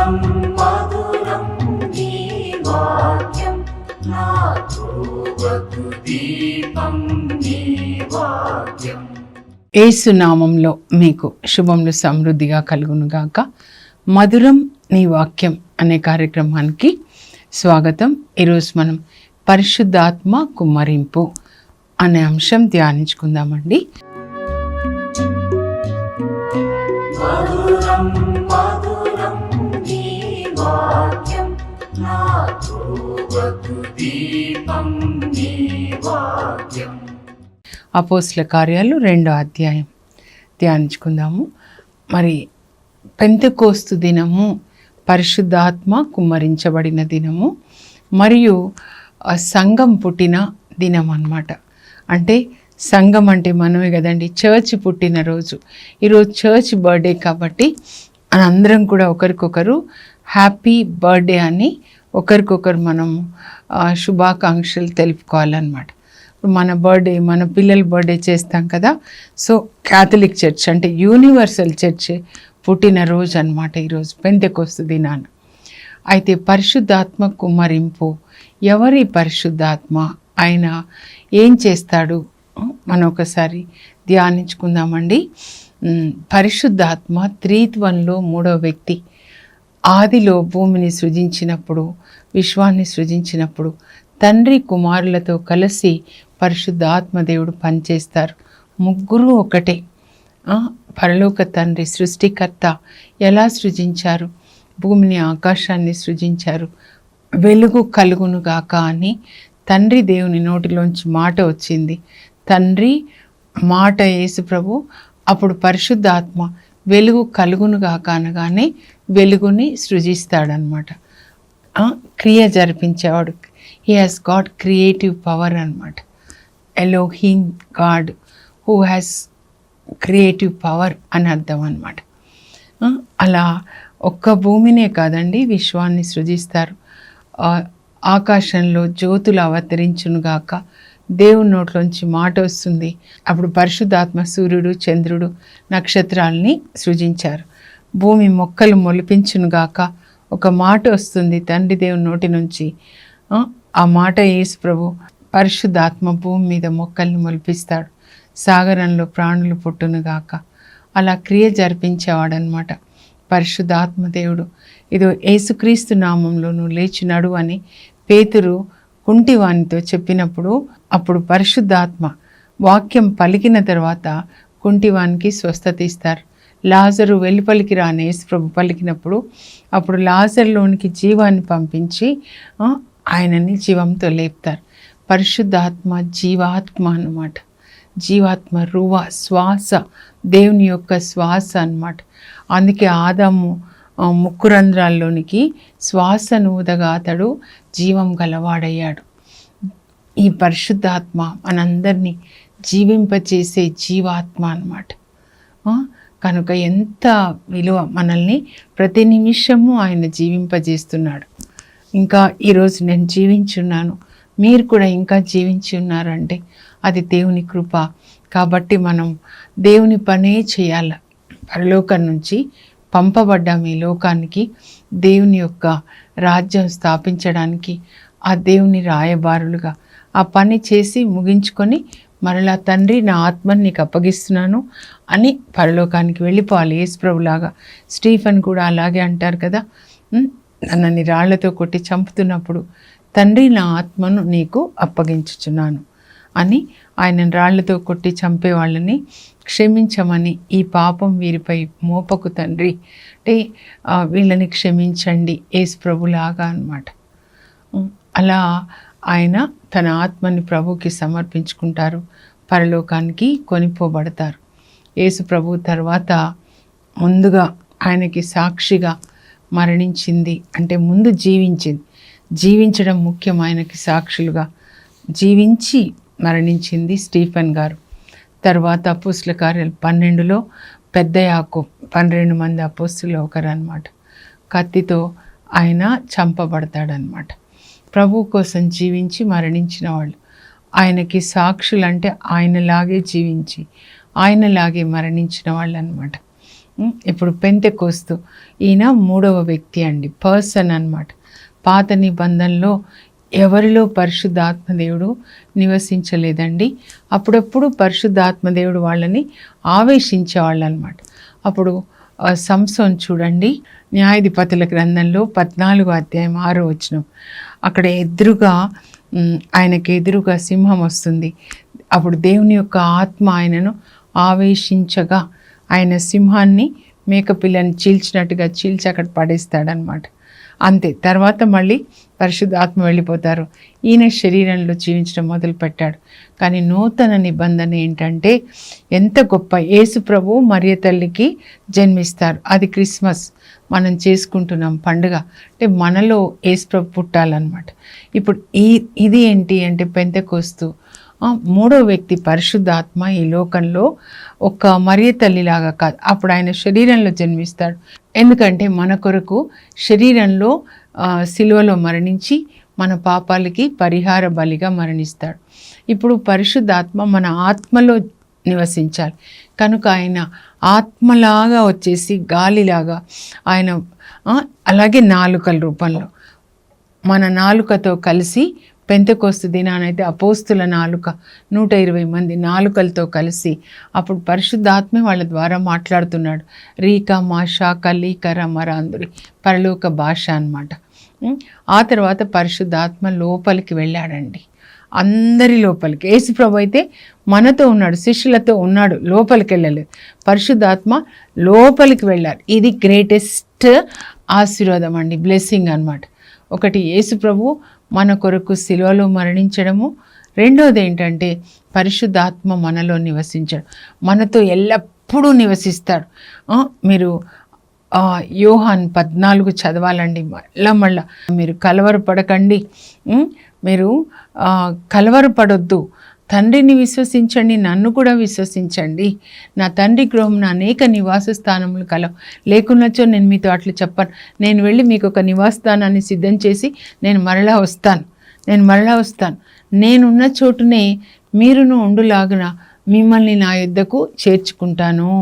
మధురం మధురం నీ వాక్యం నా త్రోవకు దీపం నీ వాక్యం. యేసు నామంలో మీకు శుభములు సమృద్ధిగా కలుగునుగాక. మధురం నీ వాక్యం అనే కార్యక్రమానికి స్వాగతం. ఈరోజు మనం పరిశుద్ధాత్మ కుమ్మరింపు అనే అంశం ధ్యానించుకుందామండి. మధురం మధురం నీ వాక్యం నా త్రోవకు దీపం నీ వాక్యం. అపోస్తల కార్యాలు 2వ అధ్యాయం ధ్యానించుకుందాము. మరి పెంతెకోస్తు దినము పరిశుద్ధాత్మ కుమ్మరించబడిన దినము మరియు సంఘం పుట్టిన దినం అన్నమాట. అంటే సంఘం అంటే మనమే కదండి, చర్చ్ పుట్టిన రోజు. ఈరోజు చర్చ్ బర్త్డే కాబట్టి అందరం కూడా ఒకరికొకరు హ్యాపీ బర్త్డే అని ఒకరికొకరు మనం శుభాకాంక్షలు తెలుపుకోవాలన్నమాట. మన బర్త్డే, మన పిల్లల బర్త్డే చేస్తాం కదా. సో క్యాథలిక్ చర్చ్ అంటే యూనివర్సల్ చర్చ్ పుట్టినరోజు అనమాట ఈరోజు పెంతెకోస్తు దినాన. అయితే పరిశుద్ధాత్మ కుమ్మరింపు, ఎవరి పరిశుద్ధాత్మ, ఆయన ఏం చేస్తాడు మనం ఒకసారి ధ్యానించుకుందామండి. పరిశుద్ధాత్మ త్రిత్వంలో 3వ వ్యక్తి. ఆదిలో భూమిని సృజించినప్పుడు, విశ్వాన్ని సృజించినప్పుడు తండ్రి కుమారులతో కలిసి పరిశుద్ధాత్మ దేవుడు పనిచేస్తారు. ముగ్గురు ఒకటే. పరలోక తండ్రి సృష్టికర్త ఎలా సృజించారు? భూమిని ఆకాశాన్ని సృజించారు. వెలుగు కలుగును గాక అని తండ్రి దేవుని నోటిలోంచి మాట వచ్చింది. తండ్రి మాట యేసు ప్రభు, అప్పుడు పరిశుద్ధాత్మ వెలుగు కలుగును గాక అనగానే వెలుగుని సృజిస్తాడనమాట. క్రియ జరిపించేవాడు. He has got creative power అనమాట. Elohim God who has creative power అని అర్థం అన్నమాట. అలా ఒక్క భూమినే కాదండి, విశ్వాన్ని సృజిస్తారు. ఆకాశంలో జ్యోతులు అవతరించునుగాక, దేవుని నోట్లోంచి మాట వస్తుంది. అప్పుడు పరిశుద్ధాత్మ సూర్యుడు, చంద్రుడు, నక్షత్రాలని సృజించారు. భూమి మొక్కలు మొలిపించునుగాక, ఒక మాట వస్తుంది తండ్రి దేవుని నోటి నుంచి. ఆ మాట యేసు ప్రభు, పరిశుద్ధాత్మ భూమి మీద మొక్కల్ని మొలిపిస్తాడు. సాగరంలో ప్రాణులు పుట్టునుగాక. అలా క్రియ జరిపించేవాడనమాట పరిశుద్ధాత్మ దేవుడు. ఇదో యేసుక్రీస్తు నామంలో నువ్వు లేచి నడు అని పేతురు కుంటివానితో చెప్పినప్పుడు, అప్పుడు పరిశుద్ధాత్మ వాక్యం పలికిన తర్వాత కుంటివానికి స్వస్థత ఇస్తారు. లాజరు వెలుపలికి రాని యేసు ప్రభు పలికినప్పుడు అప్పుడు లాజరులోనికి జీవాన్ని పంపించి ఆయనని జీవంతో లేపుతారు. పరిశుద్ధాత్మ జీవాత్మ అన్నమాట. జీవాత్మ రువ, శ్వాస, దేవుని యొక్క శ్వాస అన్నమాట. అందుకే ఆదాము ముక్కు రంధ్రాల్లోనికి శ్వాసను ఊదగా అతడు జీవం గలవాడయ్యాడు. ఈ పరిశుద్ధాత్మ మనందరినీ జీవింపచేసే జీవాత్మ అన్నమాట. కనుక ఎంత విలువ, మనల్ని ప్రతి నిమిషము ఆయన జీవింపజేస్తున్నాడు. ఇంకా ఈరోజు నేను జీవించున్నాను, మీరు కూడా ఇంకా జీవించి ఉన్నారంటే అది దేవుని కృప. కాబట్టి మనం దేవుని పనే చేయాలి. పరలోకం నుంచి పంపబడ్డాం ఈ లోకానికి దేవుని యొక్క రాజ్యం స్థాపించడానికి. ఆ దేవుని రాయబారులుగా ఆ పని చేసి ముగించుకొని మరలా తండ్రి నా ఆత్మని నీకు అప్పగిస్తున్నాను అని పరలోకానికి వెళ్ళిపోవాలి. యేసు ప్రభులాగా. స్టీఫెన్ కూడా అలాగే అంటారు కదా, నన్ను రాళ్లతో కొట్టి చంపుతున్నప్పుడు తండ్రి నా ఆత్మను నీకు అప్పగించుచున్నాను అని ఆయన రాళ్లతో కొట్టి చంపే వాళ్ళని క్షమించమని, ఈ పాపం వీరిపై మోపకు తండ్రి అంటే వీళ్ళని క్షమించండి యేసు ప్రభులాగా అన్నమాట. అలా ఆయన తన ఆత్మని ప్రభుకి సమర్పించుకుంటారు, పరలోకానికి కొనిపోబడతారు. యేసు ప్రభు తర్వాత ముందుగా ఆయనకి సాక్షిగా మరణించింది, అంటే ముందు జీవించింది. జీవించడం ముఖ్యం. ఆయనకి సాక్షులుగా జీవించి మరణించింది స్టీఫెన్ గారు. తర్వాత అపోస్తల కార్యాలు 12లో పెద్ద యాకోబు, 12 మంది అపోస్తలులో ఒకరు అన్నమాట. కత్తితో ఆయన చంపబడతాడనమాట. ప్రభు కోసం జీవించి మరణించిన వాళ్ళు. ఆయనకి సాక్షులు అంటే ఆయనలాగే జీవించి ఆయనలాగే మరణించిన వాళ్ళు అనమాట. ఇప్పుడు పెంతెకోస్తు ఈయన మూడవ వ్యక్తి అండి, పర్సన్ అన్నమాట. పాత నిబంధనలో ఎవరిలో పరిశుద్ధాత్మదేవుడు నివసించలేదండి. అప్పుడప్పుడు పరిశుద్ధాత్మదేవుడు వాళ్ళని ఆవేశించేవాళ్ళు అనమాట. అప్పుడు సంసోన్ చూడండి, న్యాయాధిపతుల గ్రంథంలో 14వ అధ్యాయం 6వ వచనం, అక్కడ ఆయనకి ఎదురుగా సింహం వస్తుంది. అప్పుడు దేవుని యొక్క ఆత్మ ఆయనను ఆవేశించగా ఆయన సింహాన్ని మేకపిల్లని చీల్చినట్టుగా చీల్చి అక్కడ పడేస్తాడనమాట. అంతే, తర్వాత మళ్ళీ పరిశుద్ధాత్మ వెళ్ళిపోతారు. ఈయన శరీరంలో జీవించడం మొదలుపెట్టాడు. కానీ నూతన నిబంధన ఏంటంటే ఎంత గొప్ప, యేసు ప్రభు మరియ తల్లికి జన్మిస్తారు. అది క్రిస్మస్ మనం చేసుకుంటున్నాం పండుగ. అంటే మనలో యేసు ప్రభు పుట్టాలన్నమాట. ఇప్పుడు ఇది ఏంటి అంటే పెంతెకోస్తు మూడో వ్యక్తి పరిశుద్ధాత్మ ఈ లోకంలో ఒక మరియ తల్లిలాగా కాదు, అప్పుడు ఆయన శరీరంలో జన్మిస్తాడు. ఎందుకంటే మన కొరకు శరీరంలో సిలువలో మరణించి మన పాపాలకి పరిహార బలిగా మరణిస్తాడు. ఇప్పుడు పరిశుద్ధాత్మ మన ఆత్మలో నివసించాలి కనుక ఆయన ఆత్మలాగా వచ్చేసి గాలిలాగా ఆయన అలాగే నాలుకల రూపంలో మన నాలుకతో కలిసి పెంతెకోస్తు దినానైతే అపోస్తుల నాలుక 120 మంది నాలుకలతో కలిసి అప్పుడు పరిశుద్ధాత్మే వాళ్ళ ద్వారా మాట్లాడుతున్నాడు. రీకా మాషా కలీకర మరాందురి పరలోక భాష అన్నమాట. ఆ తర్వాత పరిశుద్ధాత్మ లోపలికి వెళ్ళాడండి, అందరి లోపలికి. యేసుప్రభు అయితే మనతో ఉన్నాడు, శిష్యులతో ఉన్నాడు, లోపలికి వెళ్ళలేదు. పరిశుద్ధాత్మ లోపలికి వెళ్ళారు. ఇది గ్రేటెస్ట్ ఆశీర్వాదం అండి, బ్లెస్సింగ్ అన్నమాట. ఒకటి, యేసుప్రభు మన కొరకు సిలువలో మరణించడము. రెండోది ఏంటంటే పరిశుద్ధాత్మ మనలో నివసించడం, మనతో ఎల్లప్పుడూ నివసిస్తాడు. మీరు యోహాన్ 14 చదవాలండి మళ్ళా. మీరు కలవరపడకండి, మీరు కలవరపడొద్దు, తండ్రిని విశ్వసించండి, నన్ను కూడా విశ్వసించండి. నా తండ్రి గృహంలో అనేక నివాస స్థానములు కలవు, లేకున్నచో నేను మీతో అట్లా చెప్పాను. నేను వెళ్ళి మీకు ఒక నివాస స్థానాన్ని సిద్ధం చేసి నేను మరలా వస్తాను. నేనున్న చోటునే మీరును ఉండులాగున మిమ్మల్ని నా యొద్దకు చేర్చుకుంటాను.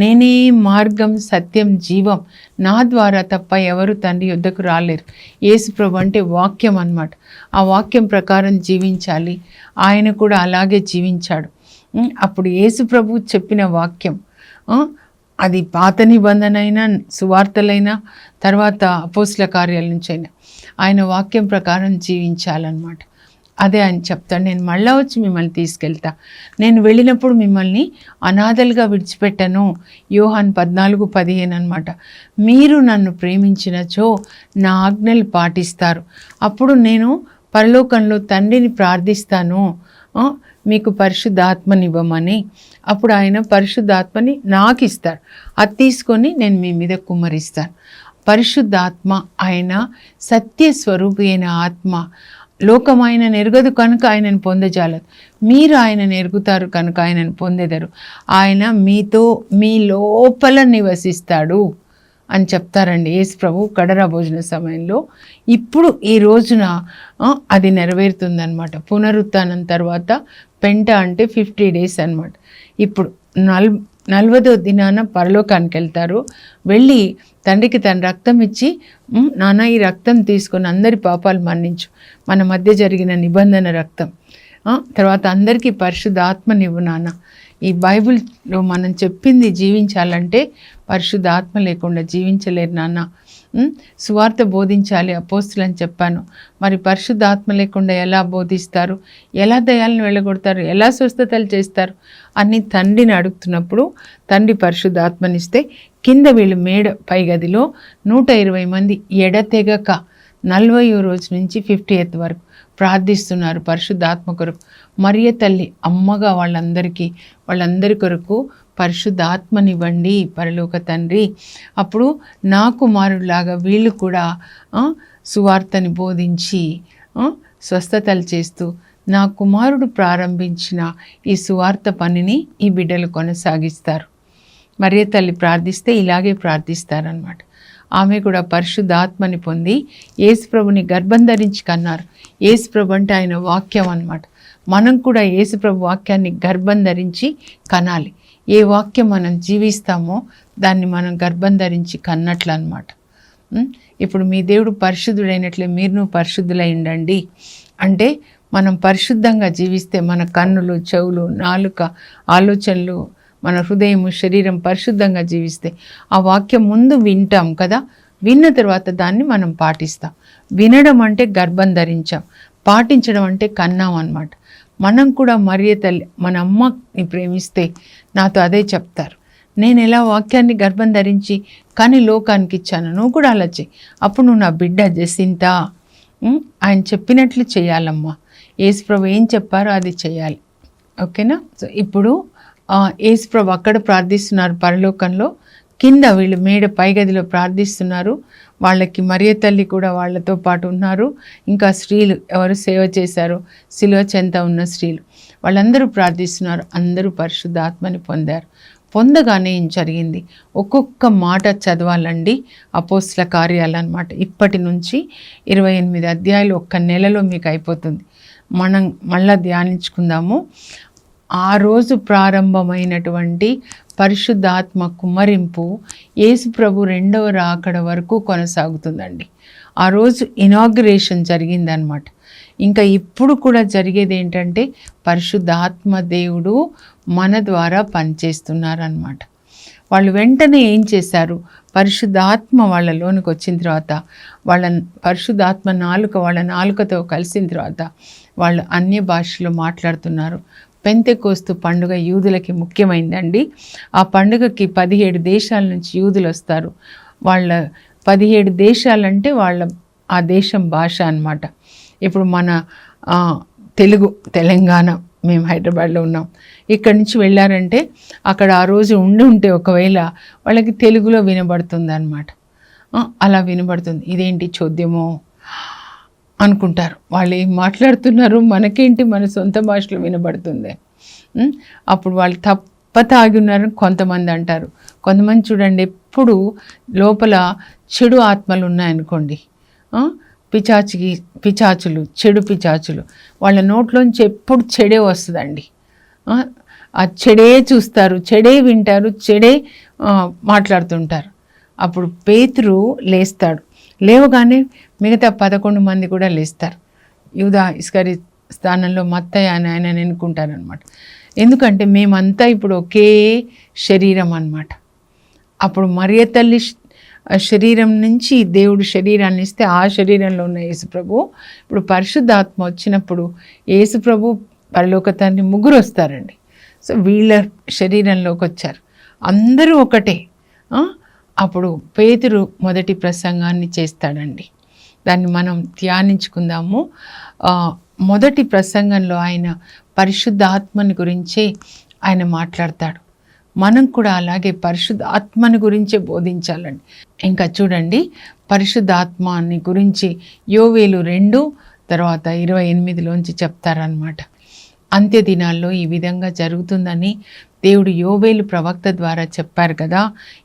నేనే మార్గం, సత్యం, జీవం, నా ద్వారా తప్ప ఎవరు తండ్రి యొద్దకు రాలేరు. యేసుప్రభు అంటే వాక్యం అన్నమాట. ఆ వాక్యం ప్రకారం జీవించాలి. ఆయన కూడా అలాగే జీవించాడు. అప్పుడు యేసుప్రభు చెప్పిన వాక్యం, అది పాత నిబంధన అయినా, సువార్తలైనా, తర్వాత అపోస్తల కార్యాల నుంచి అయినా ఆయన వాక్యం ప్రకారం జీవించాలన్నమాట. అదే ఆయన చెప్తాడు, నేను మళ్ళా వచ్చి మిమ్మల్ని తీసుకెళ్తా, నేను వెళ్ళినప్పుడు మిమ్మల్ని అనాథలుగా విడిచిపెట్టను. యోహాన్ 14:15 అన్నమాట. మీరు నన్ను ప్రేమించినచో నా ఆజ్ఞలు పాటిస్తారు, అప్పుడు నేను పరలోకంలో తండ్రిని ప్రార్థిస్తాను, మీకు పరిశుద్ధాత్మనివ్వమని. అప్పుడు ఆయన పరిశుద్ధాత్మని నాకు ఇస్తాడు, అది తీసుకొని నేను మీ మీద కుమ్మరిస్తాను. పరిశుద్ధాత్మ ఆయన సత్యస్వరూపి అయిన ఆత్మ. లోకం ఆయనను ఎరుగదు కనుక ఆయనను పొందజాలదు, మీరు ఆయనను ఎరుగుతారు కనుక ఆయనను పొందెదరు. ఆయన మీతో మీ లోపల నివసిస్తాడు అని చెప్తారండి యేసు ప్రభు కడరా భోజన సమయంలో. ఇప్పుడు ఈ రోజున అది నెరవేరుతుందన్నమాట. పునరుత్థానం తర్వాత పెంట అంటే 50 days అన్నమాట. ఇప్పుడు 40వ దినాన పరలోకానికి వెళ్తారు. వెళ్ళి తండ్రికి తన రక్తం ఇచ్చి, నాన్న ఈ రక్తం తీసుకొని అందరి పాపాలు మన్నించు, మన మధ్య జరిగిన నిబంధన రక్తం. తర్వాత అందరికీ పరిశుద్ధాత్మనివ్వు నాన్న. ఈ బైబిల్లో మనం చెప్పింది జీవించాలంటే పరిశుద్ధాత్మ లేకుండా జీవించలేరు నాన్న. సువార్త బోధించాలి అపోస్తులని చెప్పాను, మరి పరిశుద్ధాత్మ లేకుండా ఎలా బోధిస్తారు, ఎలా దయాలను వెళ్ళగొడతారు, ఎలా స్వస్థతలు చేస్తారు అని తండ్రిని అడుగుతున్నప్పుడు తండ్రి పరిశుద్ధాత్మనిస్తే కింద వీళ్ళు మేడ పై గదిలో 120 మంది ఎడతెగక 40వ రోజు నుంచి 50th వరకు ప్రార్థిస్తున్నారు పరిశుద్ధాత్మ కొరకు. మరియ తల్లి అమ్మగా వాళ్ళందరి కొరకు పరిశుద్ధాత్మనివ్వండి పరలోక తండ్రి. అప్పుడు నా కుమారులాగా వీళ్ళు కూడా సువార్తని బోధించి స్వస్థతలు చేస్తూ నా కుమారుడు ప్రారంభించిన ఈ సువార్త పనిని ఈ బిడ్డలు కొనసాగిస్తారు. మరియ తల్లి ప్రార్థిస్తే ఇలాగే ప్రార్థిస్తారనమాట. ఆమె కూడా పరిశుద్ధాత్మని పొంది యేసుప్రభుని గర్భం ధరించి కన్నారు. యేసుప్రభు అంటే ఆయన వాక్యం అన్నమాట. మనం కూడా యేసుప్రభు వాక్యాన్ని గర్భం ధరించి కనాలి. ఏ వాక్యం మనం జీవిస్తామో దాన్ని మనం గర్భం ధరించి కన్నట్లు అనమాట. ఇప్పుడు మీ దేవుడు పరిశుద్ధుడైనట్లే మీరును పరిశుద్ధులై ఉండండి అంటే, మనం పరిశుద్ధంగా జీవిస్తే మన కన్నులు, చెవులు, నాలుక, ఆలోచనలు, మన హృదయము, శరీరం పరిశుద్ధంగా జీవిస్తే ఆ వాక్యం ముందు వింటాం కదా, విన్న తర్వాత దాన్ని మనం పాటిస్తాం. వినడం అంటే గర్భం ధరించాం, పాటించడం అంటే కన్నాం అన్నమాట. మనం కూడా మరియ తల్లి మన అమ్మని ప్రేమిస్తే నాతో అదే చెప్తారు, నేను ఎలా వాక్యాన్ని గర్భం ధరించి కానీ లోకానికి ఇచ్చాను, నువ్వు కూడా అలా చెయ్యి, అప్పుడు నువ్వు నా బిడ్డ జసింతా. ఆయన చెప్పినట్లు చేయాలమ్మా. యేసుప్రభు ఏం చెప్పారో అది చేయాలి. ఓకేనా? సో ఇప్పుడు యేసుప్రభు అక్కడ ప్రార్థిస్తున్నారు పరలోకంలో, కింద వీళ్ళు మేడ పైగదిలో ప్రార్థిస్తున్నారు. వాళ్ళకి మరియ తల్లి కూడా వాళ్ళతో పాటు ఉన్నారు. ఇంకా స్త్రీలు ఎవరు సేవ చేశారో శిలువ చెంత ఉన్న స్త్రీలు వాళ్ళందరూ ప్రార్థిస్తున్నారు. అందరూ పరిశుద్ధ ఆత్మని పొందారు. పొందగానే ఏం జరిగింది, ఒక్కొక్క మాట చదవాలండి. అపోస్తల కార్యాలు అన్నమాట. ఇప్పటి నుంచి 28 అధ్యాయాలు ఒక్క నెలలో మీకు అయిపోతుంది. మనం మళ్ళా ధ్యానించుకుందాము. ఆ రోజు ప్రారంభమైనటువంటి పరిశుద్ధాత్మ కుమ్మరింపు యేసు ప్రభు రెండవ రాకడ వరకు కొనసాగుతుందండి. ఆ రోజు ఇనాగ్రేషన్ జరిగిందనమాట. ఇంకా ఇప్పుడు కూడా జరిగేది ఏంటంటే పరిశుద్ధాత్మ దేవుడు మన ద్వారా పనిచేస్తున్నారన్నమాట. వాళ్ళు వెంటనే ఏం చేశారు, పరిశుద్ధాత్మ వాళ్ళలోనికి వచ్చిన తర్వాత వాళ్ళ పరిశుద్ధాత్మ వాళ్ళ నాలుకతో కలిసిన తర్వాత వాళ్ళు అన్య భాషలో మాట్లాడుతున్నారు. పెంతెకోస్తు పండుగ యూదులకి ముఖ్యమైందండి. ఆ పండుగకి 17 దేశాల నుంచి యూదులు వస్తారు. వాళ్ళ 17 దేశాలంటే వాళ్ళ ఆ దేశం భాష అన్నమాట. ఇప్పుడు మన తెలుగు, తెలంగాణ, మేము హైదరాబాద్లో ఉన్నాం, ఇక్కడి నుంచి వెళ్ళారంటే అక్కడ ఆ రోజు ఉంటే ఒకవేళ వాళ్ళకి తెలుగులో వినబడుతుంది అన్నమాట. అలా వినబడుతుంది. ఇదేంటి చోద్యమో అనుకుంటారు. వాళ్ళు ఏం మాట్లాడుతున్నారు, మనకేంటి మన సొంత భాషలో వినబడుతుంది. అప్పుడు వాళ్ళు తాగి ఉన్నారని కొంతమంది అంటారు. కొంతమంది చూడండి, ఎప్పుడు లోపల చెడు ఆత్మలు ఉన్నాయనుకోండి, పిచాచులు, చెడు పిచాచులు, వాళ్ళ నోట్లోంచి ఎప్పుడు చెడే వస్తుందండి. ఆ చెడే చూస్తారు, చెడే వింటారు, చెడే మాట్లాడుతుంటారు. అప్పుడు పేతురు లేస్తాడు. లేవగానే మిగతా 11 మంది కూడా లేస్తారు. యూదా ఇస్కరి స్థానంలో మత్తయ్య అని ఆయన ఎన్నుకుంటారనమాట. ఎందుకంటే మేమంతా ఇప్పుడు ఒకే శరీరం అన్నమాట. అప్పుడు మరియ తల్లి శరీరం నుంచి దేవుడు శరీరాన్ని ఇస్తే ఆ శరీరంలో ఉన్న యేసుప్రభు, ఇప్పుడు పరిశుద్ధాత్మ వచ్చినప్పుడు యేసుప్రభు, పరలోక తండ్రి ముగ్గురు వస్తారండి. సో వీళ్ళ శరీరంలోకి వచ్చారు, అందరూ ఒకటే. అప్పుడు పేతురు మొదటి ప్రసంగాన్ని చేస్తాడండి. దాన్ని మనం ధ్యానించుకుందాము. మొదటి ప్రసంగంలో ఆయన పరిశుద్ధాత్మని గురించే ఆయన మాట్లాడతాడు. మనం కూడా అలాగే పరిశుద్ధాత్మని గురించే బోధించాలండి. ఇంకా చూడండి, పరిశుద్ధాత్మని గురించి యోవేలు 2 తర్వాత 28లోంచి చెప్తారనమాట. అంత్య దినాల్లో ఈ విధంగా జరుగుతుందని దేవుడు యోవేలు ప్రవక్త ద్వారా చెప్పారు కదా.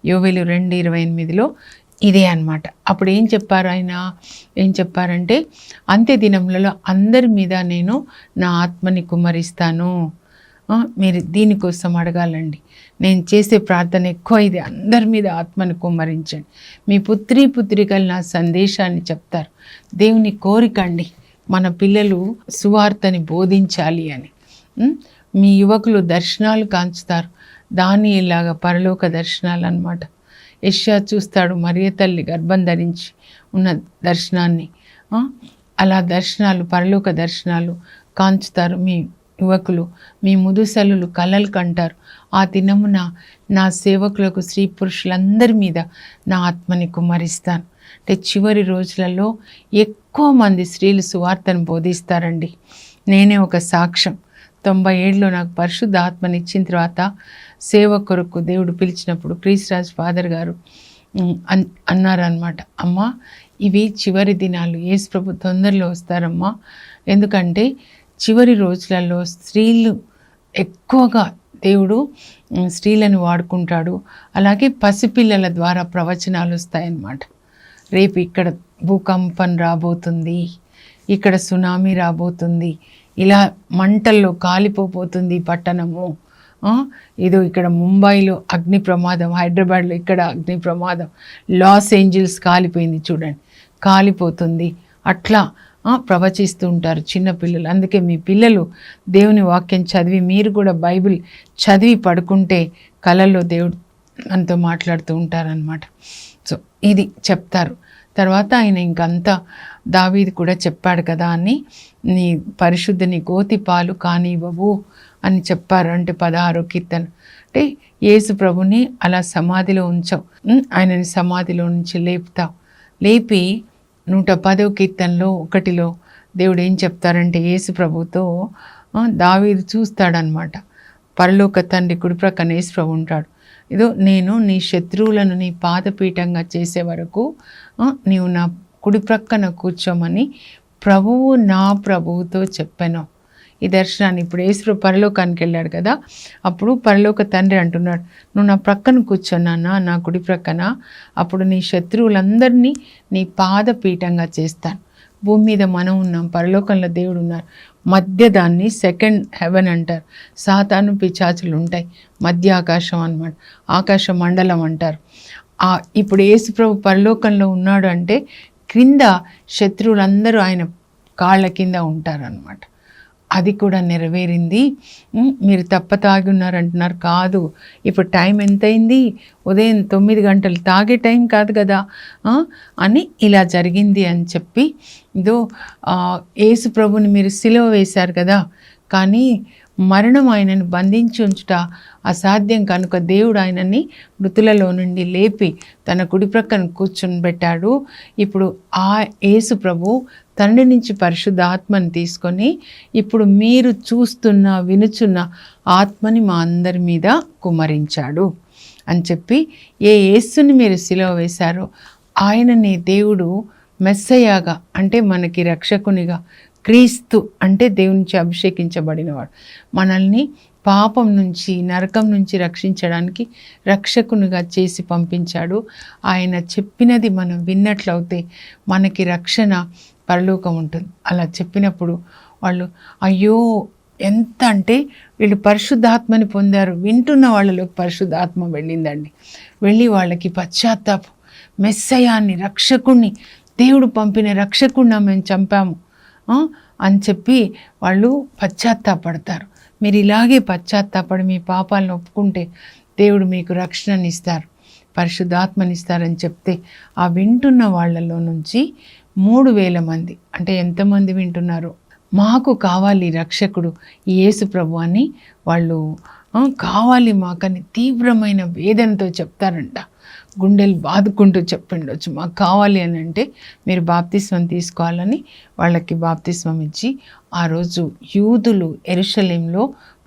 యోవేలు 2:28లో ఇదే అన్నమాట. అప్పుడు ఏం చెప్పారు ఆయన, ఏం చెప్పారంటే, అంత్య దినములలో అందరి మీద నేను నా ఆత్మని కుమ్మరిస్తాను. మీరు దీనికోసం అడగాలండి. నేను చేసే ప్రార్థన ఎక్కువ ఇది, అందరి మీద ఆత్మని కుమ్మరించండి. మీ పుత్రికలు నా సందేశాన్ని చెప్తారు. దేవుని కోరికండి మన పిల్లలు సువార్తని బోధించాలి అని. మీ యువకులు దర్శనాలు కాంచుతారు, దానియేలులాగా పరలోక దర్శనాలు అన్నమాట. యెషయా చూస్తాడు మరియ తల్లి గర్భం ధరించి ఉన్న దర్శనాన్ని. అలా దర్శనాలు, పరలోక దర్శనాలు కాంచుతారు మీ యువకులు. మీ ముదుసలులు కలలు కంటారు. ఆ దినమున నా సేవకులకు, స్త్రీ పురుషులందరి మీద నా ఆత్మని కుమ్మరిస్తాను. అంటే చివరి రోజులలో ఎక్కువ మంది స్త్రీలు సువార్తను బోధిస్తారండి. నేనే ఒక సాక్ష్యం. 97లో నాకు పరిశుద్ధ ఆత్మని ఇచ్చిన తర్వాత సేవ కొరకు దేవుడు పిలిచినప్పుడు క్రీస్తురాజ్ ఫాదర్ గారు అన్నారనమాట, అమ్మ ఇవి చివరి దినాలు, యేసు ప్రభు తొందరలో వస్తారమ్మా. ఎందుకంటే చివరి రోజులలో స్త్రీలు ఎక్కువగా దేవుడు స్త్రీలను వాడుకుంటాడు. అలాగే పసిపిల్లల ద్వారా ప్రవచనాలు వస్తాయన్నమాట. రేపు ఇక్కడ భూకంపం రాబోతుంది, ఇక్కడ సునామీ రాబోతుంది, ఇలా మంటల్లో కాలిపోతుంది పట్టణము ఇదో ఇక్కడ ముంబైలో అగ్ని ప్రమాదం, హైదరాబాద్లో ఇక్కడ అగ్ని ప్రమాదం, లాస్ ఏంజల్స్ కాలిపోయింది చూడండి, కాలిపోతుంది. అట్లా ప్రవచిస్తూ ఉంటారు చిన్నపిల్లలు. అందుకే మీ పిల్లలు దేవుని వాక్యం చదివి, మీరు కూడా బైబిల్ చదివి పడుకుంటే కళల్లో దేవుడు మనతో మాట్లాడుతూ ఉంటారనమాట. సో ఇది చెప్తారు. తర్వాత ఆయన ఇంకంతా దావీదు కూడా చెప్పాడు కదా అని, నీ పరిశుద్ధ నీ గోతి పాలు కానివ్వవు అని చెప్పారు. అంటే 16వ కీర్తన. అంటే యేసు ప్రభుని అలా సమాధిలో ఉంచావు, ఆయనని సమాధిలో నుంచి లేపుతావు. లేపి 110వ కీర్తనలో 1లో దేవుడు ఏం చెప్తారంటే, యేసు ప్రభుతో దావీదు చూస్తాడనమాట. పరలోక తండ్రి కుడి ప్రక్కన యేసు ప్రభు ఉంటాడు. ఇదో నేను నీ శత్రువులను నీ పాదపీఠంగా చేసే వరకు నీవు నా కుడి ప్రక్కన కూర్చోమని ప్రభువు నా ప్రభువుతో చెప్పాను. ఈ దర్శనాన్ని ఇప్పుడు యేసు పరలోకానికి వెళ్ళాడు కదా, అప్పుడు పరలోక తండ్రి అంటున్నాడు, నువ్వు నా ప్రక్కన కూర్చున్నానా, నా కుడి ప్రక్కన, అప్పుడు నీ శత్రువులందరినీ నీ పాదపీఠంగా చేస్తాను. భూమి మీద మనం ఉన్నాం, పరలోకంలో దేవుడు ఉన్నారు. మధ్య దాన్ని సెకండ్ హెవెన్ అంటారు. సాతాను పిశాచులు ఉంటాయి, మధ్య ఆకాశం అన్నమాట, ఆకాశ మండలం అంటారు. ఇప్పుడు యేసుప్రభు పరలోకంలో ఉన్నాడు అంటే క్రింద శత్రువులందరూ ఆయన కాళ్ళ కింద ఉంటారనమాట. అది కూడా నెరవేరింది. మీరు తాగి ఉన్నారంటున్నారు, కాదు, ఇప్పుడు టైం ఎంతైంది, ఉదయం 9 గంటలు, తాగే టైం కాదు కదా అని ఇలా జరిగింది అని చెప్పి, ఇదో యేసు ప్రభుని మీరు సిలువ వేశారు కదా, కానీ మరణం ఆయనను బంధించి ఉంచుట అసాధ్యం కనుక దేవుడు ఆయనని మృతులలో నుండి లేపి తన కుడి ప్రక్కన కూర్చొని పెట్టాడు. ఇప్పుడు ఆ యేసు ప్రభు తండ్రి నుంచి పరిశుద్ధ ఆత్మని తీసుకొని ఇప్పుడు మీరు చూస్తున్న వినుచున్న ఆత్మని మా అందరి మీద కుమ్మరించాడు అని చెప్పి, ఏ యేసుని మీరు సిలువ వేశారో ఆయనని దేవుడు మెస్సయ్యగా, అంటే మనకి రక్షకునిగా, క్రీస్తు అంటే దేవుని నుంచి అభిషేకించబడినవాడు, మనల్ని పాపం నుంచి నరకం నుంచి రక్షించడానికి రక్షకునిగా చేసి పంపించాడు. ఆయన చెప్పినది మనం విన్నట్లయితే మనకి రక్షణ, పరలోకం ఉంటుంది. అలా చెప్పినప్పుడు వాళ్ళు అయ్యో ఎంత అంటే వీళ్ళు పరిశుద్ధాత్మని పొందారు. వింటున్న వాళ్ళలోకి పరిశుద్ధాత్మ వెళ్ళిందండి. వెళ్ళి వాళ్ళకి పశ్చాత్తాపం, మెస్సయాన్ని, రక్షకుణ్ణి, దేవుడు పంపిన రక్షకుణ్ణి మేము చంపాము అని చెప్పి వాళ్ళు పశ్చాత్తాపడతారు. మీరు ఇలాగే పశ్చాత్తాపడి మీ పాపాలను ఒప్పుకుంటే దేవుడు మీకు రక్షణనిస్తారు, పరిశుద్ధాత్మనిస్తారని చెప్తే ఆ వింటున్న వాళ్ళలో నుంచి 3,000 మంది, అంటే ఎంతమంది వింటున్నారో, మాకు కావాలి రక్షకుడు యేసు ప్రభు అని వాళ్ళు కావాలి మాకని తీవ్రమైన వేదనతో చెప్తారంట. గుండెలు బాదుకుంటూ చెప్పిండొచ్చు, మాకు కావాలి అని అంటే మీరు బాప్తిస్మం తీసుకోవాలని వాళ్ళకి బాప్తిస్మం ఇచ్చి, ఆ రోజు యూదులు యెరూషలేంలో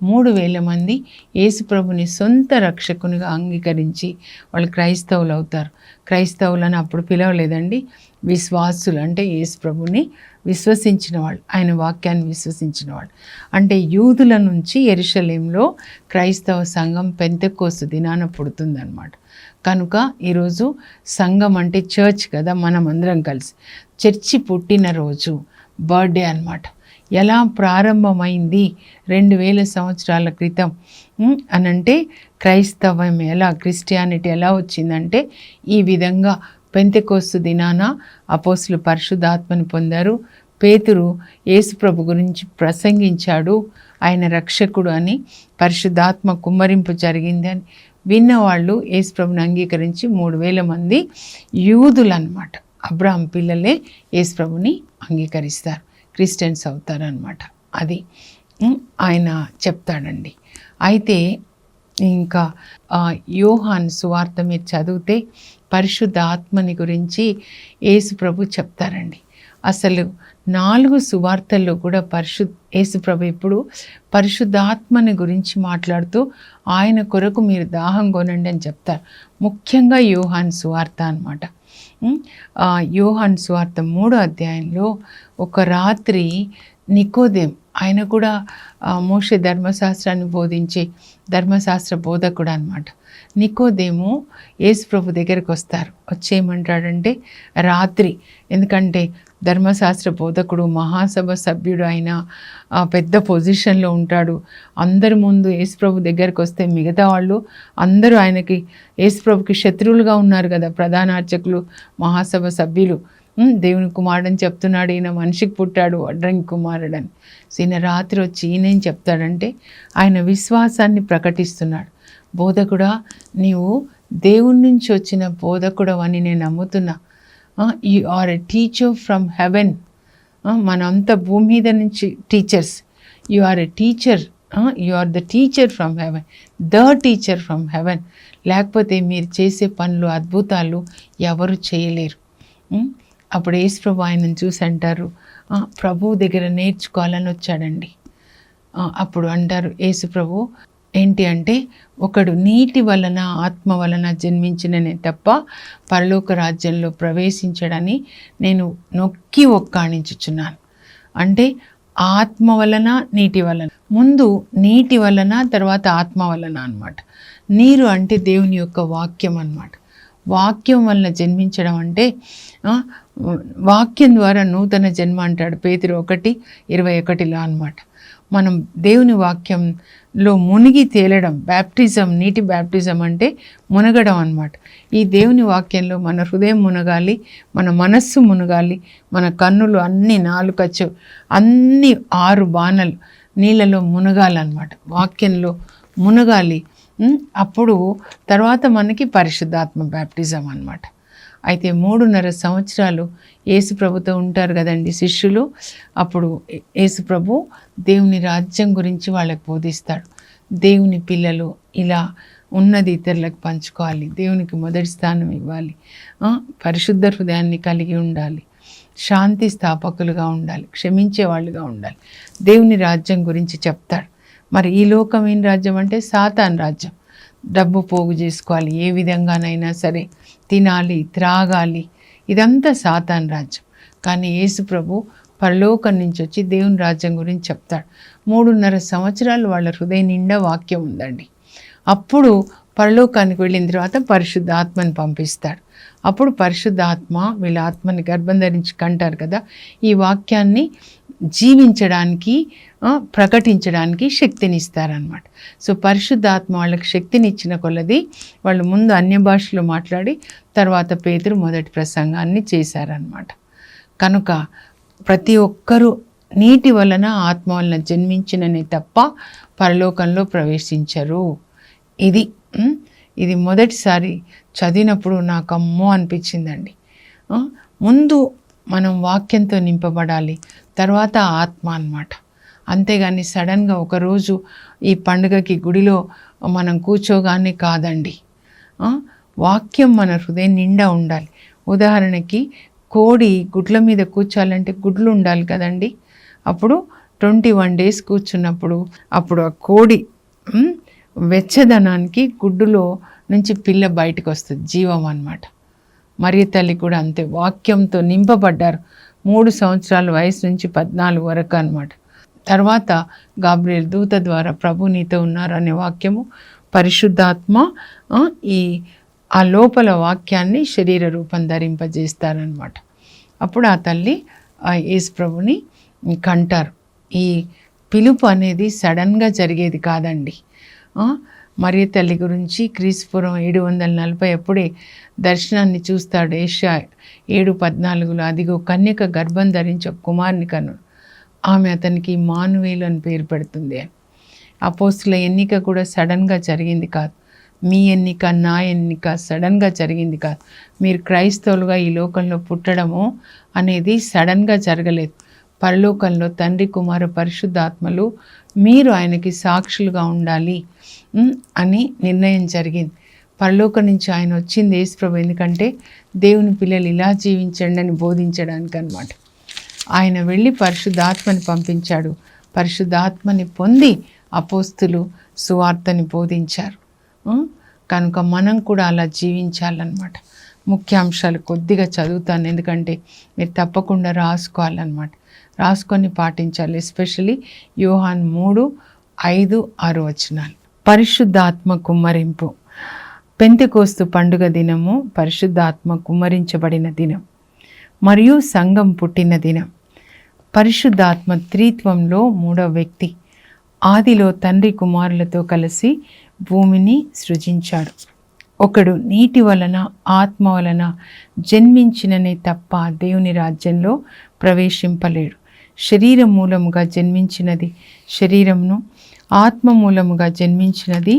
3,000 మంది యేసుప్రభుని సొంత రక్షకునిగా అంగీకరించి వాళ్ళు క్రైస్తవులు అవుతారు. క్రైస్తవులని అప్పుడు పిలవలేదండి, విశ్వాసులు, అంటే యేసుప్రభుని విశ్వసించిన వాళ్ళు, ఆయన వాక్యాన్ని విశ్వసించిన వాళ్ళు. అంటే యూదుల నుంచి యెరూషలేంలో క్రైస్తవ సంఘం పెంతెకోస్తు దినాన పుడుతుందన్నమాట. కనుక ఈరోజు సంఘం అంటే చర్చ్ కదా, మనం అందరం కలిసి చర్చి పుట్టినరోజు, బర్త్డే అన్నమాట. ఎలా ప్రారంభమైంది 2000 సంవత్సరాల క్రితం అనంటే క్రైస్తవం ఎలా, క్రిస్టియానిటీ ఎలా వచ్చిందంటే ఈ విధంగా పెంతెకోస్తు దినాన అపోస్తులు పరిశుద్ధాత్మని పొందారు. పేతురు యేసుప్రభు గురించి ప్రసంగించాడు, ఆయన రక్షకుడు అని, పరిశుద్ధాత్మ కుమ్మరింపు జరిగింది అని విన్నవాళ్ళు యేసుప్రభుని అంగీకరించి 3,000 మంది యూదులు అన్నమాట. అబ్రహాం పిల్లలే యేసుప్రభుని అంగీకరిస్తారు, క్రిస్టియన్స్ అవుతారనమాట. అది ఆయన చెప్తాడండి. అయితే ఇంకా యోహాన్ సువార్త మీరు చదివితే పరిశుద్ధ ఆత్మని గురించి యేసు ప్రభు చెప్తారండి. అసలు 4 సువార్తల్లో కూడా యేసు ప్రభు ఎప్పుడు పరిశుద్ధాత్మని గురించి మాట్లాడుతూ ఆయన కొరకు మీరు దాహం కొనండి అని చెప్తారు. ముఖ్యంగా యోహాన్ సువార్త అన్నమాట. యోహాన్ సువార్త 3వ అధ్యాయంలో ఒక రాత్రి నికోదేం, ఆయన కూడా మోషే ధర్మశాస్త్రాన్ని బోధించే ధర్మశాస్త్ర బోధకుడు అన్నమాట. నికోదేము యేసు ప్రభు దగ్గరికి వస్తారు. వచ్చేయమంటాడంటే రాత్రి, ఎందుకంటే ధర్మశాస్త్ర బోధకుడు, మహాసభ సభ్యుడు, ఆయన పెద్ద పొజిషన్లో ఉంటాడు. అందరి ముందు యేసు ప్రభు దగ్గరికి వస్తే మిగతా వాళ్ళు అందరూ ఆయనకి, యేసు ప్రభుకి శత్రువులుగా ఉన్నారు కదా ప్రధాన అర్చకులు, మహాసభ సభ్యులు. దేవుని కుమారుడని చెప్తున్నాడు, ఈయన మనిషికి పుట్టాడు, వడ్రంగి కుమారుడని. ఈయన రాత్రి వచ్చి ఈయనేం చెప్తాడంటే ఆయన విశ్వాసాన్ని ప్రకటిస్తున్నాడు. బోధకుడా, నీవు దేవుని నుంచి వచ్చిన బోధకుడు అని నేను నమ్ముతున్నా. You are a teacher from heaven. మనంతా భూమి మీద నుంచి teachers. You are a teacher, you are the teacher from heaven, the teacher from heaven. లేకపోతే మీరు చేసే పనులు, అద్భుతాలు ఎవరు చేయలేరు. అప్పుడు యేసు ప్రభు ఆయనను చూసి అంటారు, ప్రభువు దగ్గర నేర్చుకోవాలని వచ్చాడండి. అప్పుడు అంటారు యేసు ప్రభు ఏంటి అంటే, ఒకడు నీటి వలన ఆత్మ వలన జన్మించిననే తప్ప పరలోక రాజ్యంలో ప్రవేశించడని నేను నొక్కి ఒక్కాణించుచున్నాను. అంటే ఆత్మ వలన, నీటి వలన, ముందు నీటి వలన, తర్వాత ఆత్మ వలన అన్నమాట. నీరు అంటే దేవుని యొక్క వాక్యం అన్నమాట. వాక్యం వలన జన్మించడం అంటే వాక్యం ద్వారా నూతన జన్మ అంటాడు పేతురు 1:21 అన్నమాట. మనం దేవుని వాక్యంలో మునిగి తేలడం, బ్యాప్టిజం, నీటి బ్యాప్టిజం అంటే మునగడం అన్నమాట. ఈ దేవుని వాక్యంలో మన హృదయం మునగాలి, మన మనస్సు మునగాలి, మన కన్నులు అన్ని, నాలుకచ్చు అన్ని 6 బాణలు నీళ్ళలో మునగాలన్నమాట, వాక్యంలో మునగాలి. అప్పుడు తర్వాత మనకి పరిశుద్ధాత్మ బ్యాప్టిజం అన్నమాట. అయితే 3.5 సంవత్సరాలు యేసు ప్రభుతో ఉంటారు కదండి శిష్యులు. అప్పుడు యేసు ప్రభు దేవుని రాజ్యం గురించి వాళ్ళకి బోధిస్తాడు. దేవుని పిల్లలు ఇలా ఉన్నది ఇతరులకు పంచుకోవాలి, దేవునికి మొదటి స్థానం ఇవ్వాలి, పరిశుద్ధ హృదయాన్ని కలిగి ఉండాలి, శాంతి స్థాపకులుగా ఉండాలి, క్షమించే వాళ్ళుగా ఉండాలి, దేవుని రాజ్యం గురించి చెప్తాడు. మరి ఈ లోకం ఏం రాజ్యం అంటే సాతాన్ రాజ్యం. డబ్బు పోగు చేసుకోవాలి, ఏ విధంగానైనా సరే తినాలి, త్రాగాలి, ఇదంతా సాతాన్ రాజ్యం. కానీ యేసు ప్రభు పరలోకం నుంచి వచ్చి దేవుని రాజ్యం గురించి చెప్తాడు. 3.5 సంవత్సరాలు వాళ్ళ హృదయం నిండా వాక్యం ఉందండి. అప్పుడు పరలోకానికి వెళ్ళిన తర్వాత పరిశుద్ధాత్మని పంపిస్తాడు. అప్పుడు పరిశుద్ధాత్మ వీళ్ళ ఆత్మని గర్భం ధరించి కంటారు కదా, ఈ వాక్యాన్ని జీవించడానికి, ప్రకటించడానికి శక్తినిస్తారనమాట. సో పరిశుద్ధాత్మ వాళ్ళకి శక్తినిచ్చిన కొలది వాళ్ళు ముందు అన్య భాషలో మాట్లాడి తర్వాత పేతురు మొదటి ప్రసంగాన్ని చేశారనమాట. కనుక ప్రతి ఒక్కరూ నీటి వలన ఆత్మ వలన జన్మించిననే తప్ప పరలోకంలో ప్రవేశించరు. ఇది మొదటిసారి చదివినప్పుడు నాకు అమ్మో అనిపించిందండి. ముందు మనం వాక్యంతో నింపబడాలి, తర్వాత ఆత్మ అన్నమాట. అంతేగాని సడన్గా ఒకరోజు ఈ పండుగకి గుడిలో మనం కూర్చోగానే కాదండి. వాక్యం మన హృదయం నిండా ఉండాలి. ఉదాహరణకి కోడి గుడ్ల మీద కూర్చోాలంటే గుడ్లు ఉండాలి కదండి. అప్పుడు 21 days కూర్చున్నప్పుడు అప్పుడు ఆ కోడి వెచ్చదనానికి గుడ్డులో నుంచి పిల్ల బయటకు వస్తుంది, జీవం అన్నమాట. మరియ తల్లి కూడా అంతే, వాక్యంతో నింపబడ్డారు 3 సంవత్సరాల వయసు నుంచి 14 వరకు అన్నమాట. తర్వాత గాబ్రియల్ దూత ద్వారా ప్రభు నీతో ఉన్నారు అనే వాక్యము, పరిశుద్ధాత్మ ఆ లోపల వాక్యాన్ని శరీర రూపం ధరింపజేస్తారనమాట. అప్పుడు ఆ తల్లి యేసు ప్రభుని కంటారు. ఈ పిలుపు అనేది సడన్గా జరిగేది కాదండి. మరియ తల్లి గురించి క్రీస్తుపూర్వం 740 అప్పుడే దర్శనాన్ని చూస్తాడు. ఏషియా 7:14 అదిగో కన్యక గర్భం ధరించి ఒక కుమారుని కను, ఆమె అతనికి ఇమ్మానుయేలు అని పేరు పెడుతుంది అని. అపోస్తుల ఎన్నిక కూడా సడన్గా జరిగింది కాదు. మీ ఎన్నిక, నా ఎన్నిక సడన్గా జరిగింది కాదు. మీరు క్రైస్తవులుగా ఈ లోకంలో పుట్టడము అనేది సడన్గా జరగలేదు. పరలోకంలో తండ్రి, కుమార, పరిశుద్ధాత్మలు మీరు ఆయనకి సాక్షులుగా ఉండాలి అని నిర్ణయం జరిగింది. పరలోకం నుంచి ఆయన వచ్చింది యేసు ప్రభు ఎందుకంటే దేవుని పిల్లలు ఇలా జీవించండి అని బోధించడానికి అన్నమాట. ఆయన వెళ్ళి పరిశుద్ధాత్మని పంపించాడు. పరిశుద్ధాత్మని పొంది అపోస్తులు సువార్తని బోధించారు. కనుక మనం కూడా అలా జీవించాలన్నమాట. ముఖ్యాంశాలు కొద్దిగా చదువుతాను, ఎందుకంటే మీరు తప్పకుండా రాసుకోవాలన్నమాట. రాసుకొని పాటించాలి. ఎస్పెషలీ యోహాన్ 3:5-6 వచనాలు. పరిశుద్ధాత్మ కుమ్మరింపు. పెంతెకోస్తు పండుగ దినము పరిశుద్ధాత్మ కుమ్మరించబడిన దినం మరియు సంఘం పుట్టిన దినం. పరిశుద్ధాత్మ త్రిత్వంలో మూడవ వ్యక్తి. ఆదిలో తండ్రి కుమారులతో కలిసి భూమిని సృజించాడు. ఒకడు నీటి వలన ఆత్మ వలన జన్మించిననే తప్ప దేవుని రాజ్యంలో ప్రవేశింపలేడు. శరీరం మూలముగా జన్మించినది శరీరమును, ఆత్మ మూలముగా జన్మించినది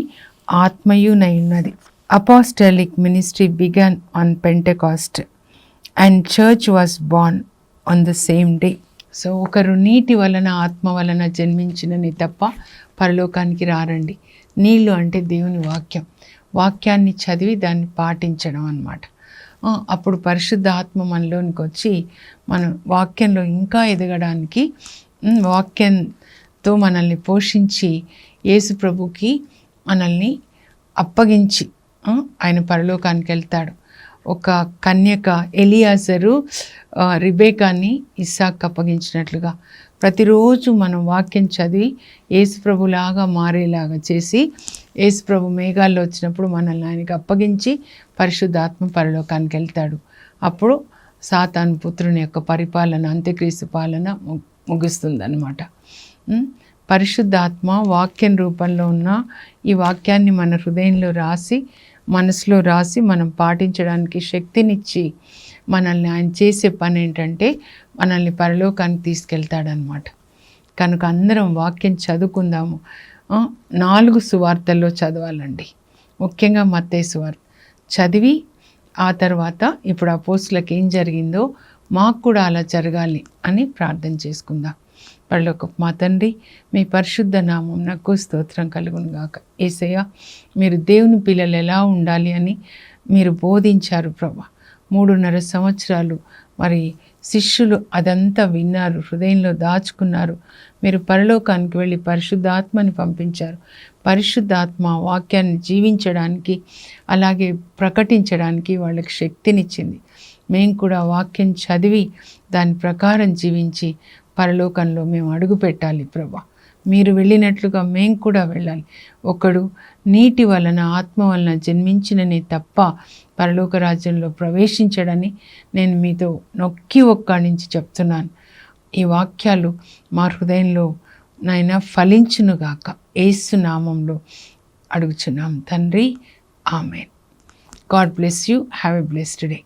ఆత్మయునై ఉన్నది. Apostolic ministry began on Pentecost and church was born on the same day. So ఒకరు నీటి వలన ఆత్మ వలన జన్మించినని తప్ప పరలోకానికి రారండి. నీళ్ళు అంటే దేవుని వాక్యం, వాక్యాన్ని చదివి దాన్ని పాటించడం అన్నమాట. అప్పుడు పరిశుద్ధ ఆత్మ మనలోనికి వచ్చి మనం వాక్యంలో ఇంకా ఎదగడానికి, వాక్యంతో మనల్ని పోషించి యేసు ప్రభుకి మనల్ని అప్పగించి ఆయన పరలోకానికి వెళ్తాడు. ఒక కన్యక ఎలియాజరు రిబేకాని ఇస్సాకు అప్పగించినట్లుగా ప్రతిరోజు మనం వాక్యం చదివి యేసుప్రభులాగా మారేలాగా చేసి, యేసుప్రభు మేఘాల్లో వచ్చినప్పుడు మనల్ని ఆయనకి అప్పగించి పరిశుద్ధాత్మ పరలోకానికి వెళ్తాడు. అప్పుడు సాతాను పుత్రుని యొక్క పరిపాలన, అంత్యక్రీస్తు పాలన ముగుస్తుందన్నమాట. పరిశుద్ధాత్మ వాక్యం రూపంలో ఉన్న ఈ వాక్యాన్ని మన హృదయంలో రాసి, మనసులో రాసి మనం పాటించడానికి శక్తినిచ్చి మనల్ని ఆయన చేసే పని ఏంటంటే మనల్ని పరలోకానికి తీసుకెళ్తాడనమాట. కనుక అందరం వాక్యం చదువుకుందాము. 4 సువార్తల్లో చదవాలండి. ముఖ్యంగా మత్తయి సువార్త చదివి ఆ తర్వాత ఇప్పుడు అపోస్తులకు ఏం జరిగిందో మాకు కూడా అలా జరగాలి అని ప్రార్థన చేసుకుందాం. పరలోకపు మా తండ్రి, మీ పరిశుద్ధ నామం నాకు స్తోత్రం కలుగును గాక. యేసయ్య, మీరు దేవుని పిల్లలు ఎలా ఉండాలి అని మీరు బోధించారు ప్రభా. 3.5 సంవత్సరాలు మరి శిష్యులు అదంతా విన్నారు, హృదయంలో దాచుకున్నారు. మీరు పరలోకానికి వెళ్ళి పరిశుద్ధాత్మని పంపించారు. పరిశుద్ధాత్మ వాక్యాన్ని జీవించడానికి, అలాగే ప్రకటించడానికి వాళ్ళకి శక్తినిచ్చింది. మేము కూడా వాక్యం చదివి దాని ప్రకారం జీవించి పరలోకంలో మేము అడుగు పెట్టాలి ప్రభా. మీరు వెళ్ళినట్లుగా మేము కూడా వెళ్ళాలి. ఒకడు నీటి వలన ఆత్మ వలన జన్మించినని తప్ప పరలోక రాజ్యంలో ప్రవేశించడని నేను మీతో నొక్కి ఒక్కాడించి చెప్తున్నాను. ఈ వాక్యాలు మా హృదయంలో నాయన ఫలించునుగాక. యేసు నామంలో అడుగుచున్నాం తండ్రి, amen. God bless you. Have a blessed day.